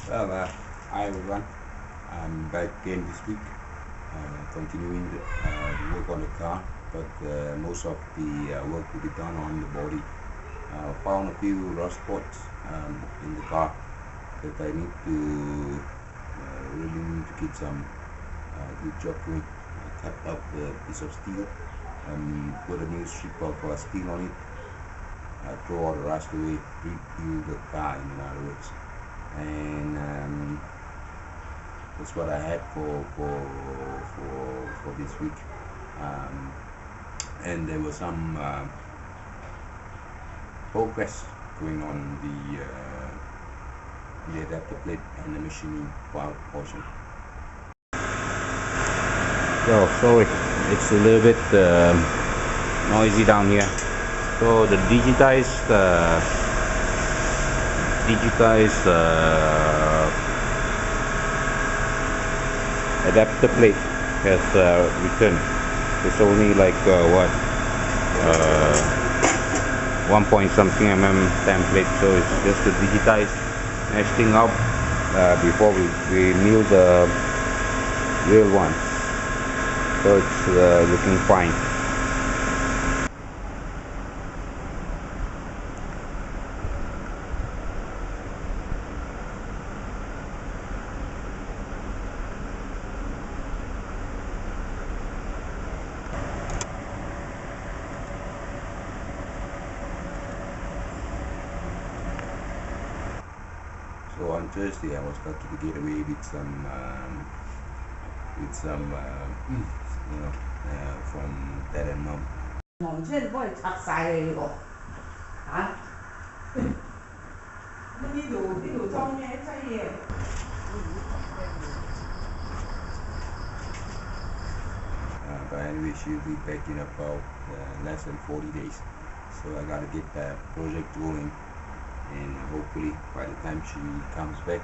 Well, hi everyone. I'm back again this week, continuing the work on the car, but most of the work will be done on the body. Found a few rust spots in the car that I need to really need to get some good job doing. I cut up a piece of steel, put a new strip of steel on it, throw all the rust away, rebuild the car in other words, and that's what I had for this week. Um, and there was some progress going on the adapter plate and the machining portion. Yo, sorry, it's a little bit noisy down here. So the digitized adapter plate has returned. It's only like what 1 point something template, so it's just to digitize nesting up before we mill the real one. So it's looking fine. So on Thursday, I was got to get away with some from Dad and Mom. 唔知你幫你拆晒你呢個嚇？咁呢條裝咩劑嘢？But anyway, she'll be back in about less than 40 days. So I gotta get that project going, and hopefully by the time she comes back,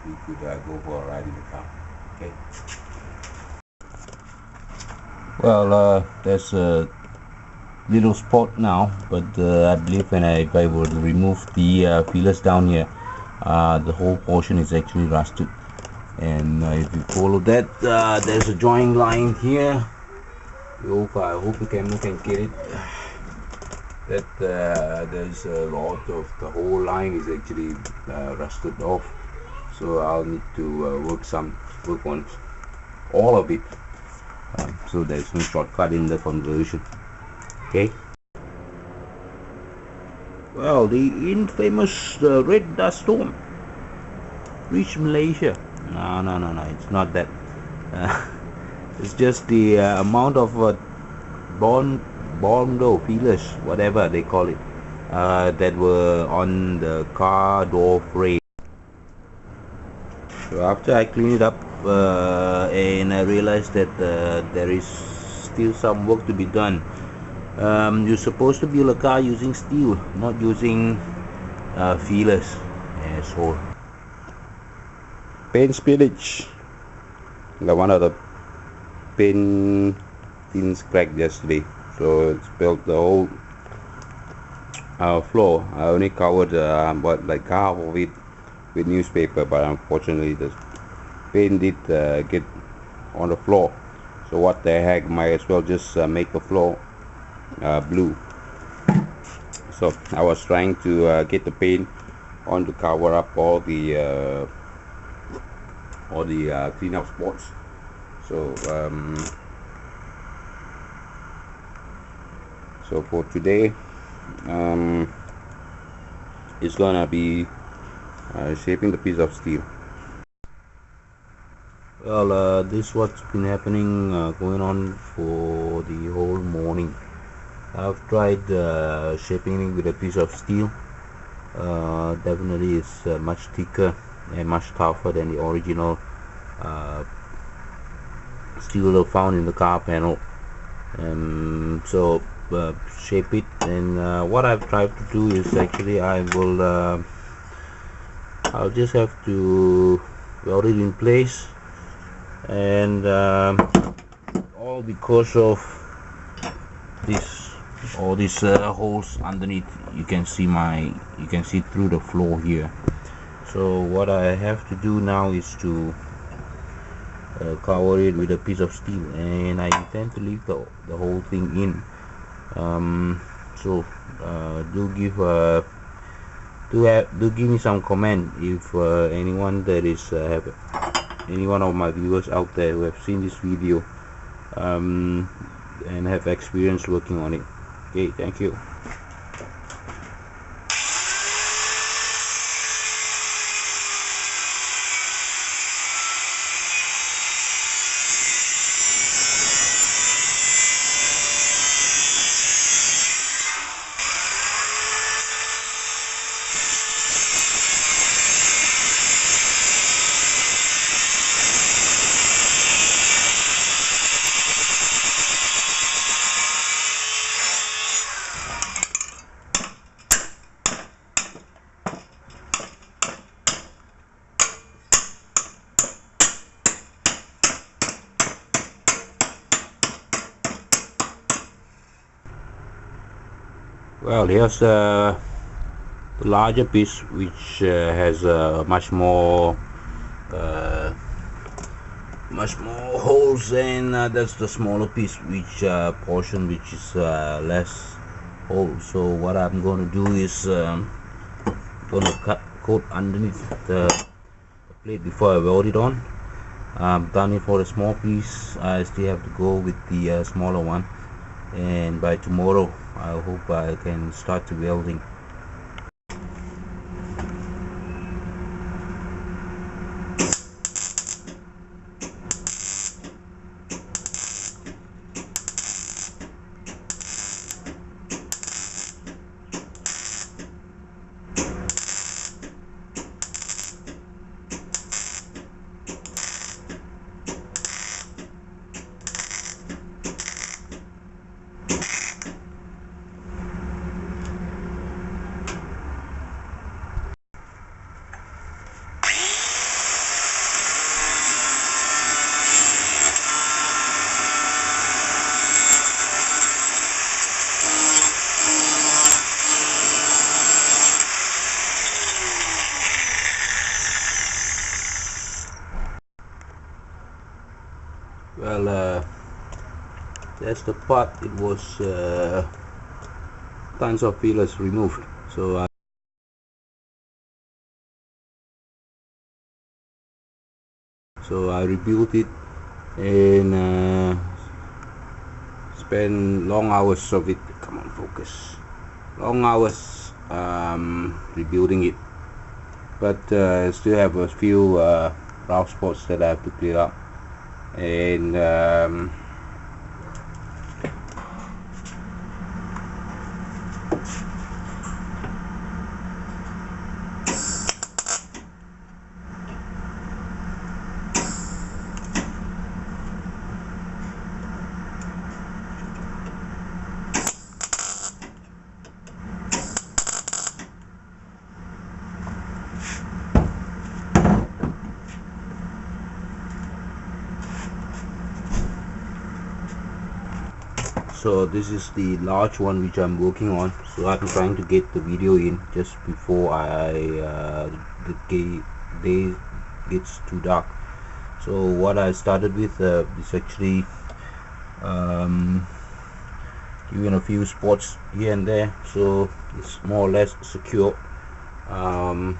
we could go for a ride in the car. Okay. Well, there's a little spot now, but I believe if I were to remove the feelers down here, the whole portion is actually rusted. And if you follow that, there's a joint line here. I hope the camera can get it. That there's a lot of the whole line is actually rusted off. So I'll need to work on all of it. So there's no shortcut in the conversion. Okay. Well, the infamous red dust storm reached Malaysia. No, it's not that. It's just the amount of Bondo feelers, whatever they call it, that were on the car door frame. So after I clean it up and I realized that there is still some work to be done. You're supposed to build a car using steel, not using feelers. Asshole. Paint spillage. One of the paint tins cracked yesterday, so it spilled the whole floor. I only covered about like half of it with newspaper, but unfortunately the paint did get on the floor. So what the heck, might as well just make the floor blue. So I was trying to get the paint on to cover up all the cleanup spots. So so for today, it's gonna be shaping the piece of steel. Well, this is what's been happening, going on for the whole morning. I've tried shaping it with a piece of steel. Definitely it's much thicker and much tougher than the original steel found in the car panel. So shape it, and what I've tried to do is actually I'll just have to weld it in place, and all because of all these holes underneath. You can see through the floor here. So what I have to do now is to cover it with a piece of steel, and I intend to leave the whole thing in. So do give me some comment if anyone that is have any one of my viewers out there who have seen this video and have experience working on it. Okay, thank you. Well, here's the larger piece, which has much more holes, and that's the smaller piece, which portion which is less hole. So what I'm going to do is going to cut coat underneath the plate before I weld it on. I've done it for a small piece. I still have to go with the smaller one, and by tomorrow I hope I can start the welding. Well, that's the part. It was tons of feelers removed, so I rebuilt it and spent long hours of it. Come on, focus. Long hours rebuilding it, but still have a few rough spots that I have to clear up, and so this is the large one which I'm working on. So I'm trying to get the video in just before the day gets too dark. So what I started with is actually giving a few spots here and there, so it's more or less secure, and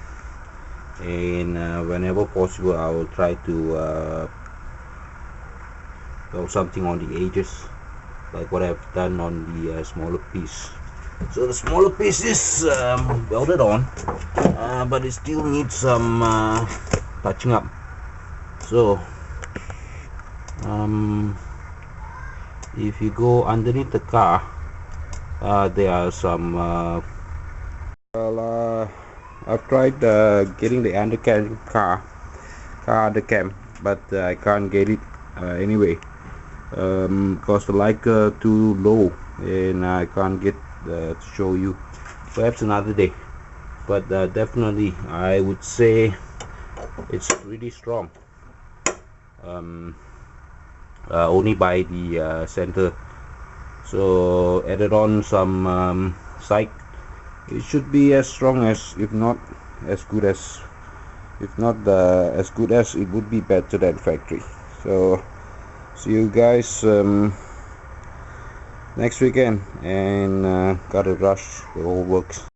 whenever possible I will try to weld something on the edges, like what I've done on the smaller piece. So the smaller piece is welded on, but it still needs some touching up. So if you go underneath the car, there are some I've tried getting the undercarriage car undercam, but I can't get it anyway, because the light too low, and I can't get to show you. Perhaps another day, but definitely I would say it's really strong. Only by the center, so added on some side, it should be as strong as, if not as good as if not as good as, it would be better than factory. So see you guys next weekend, and gotta rush the whole works.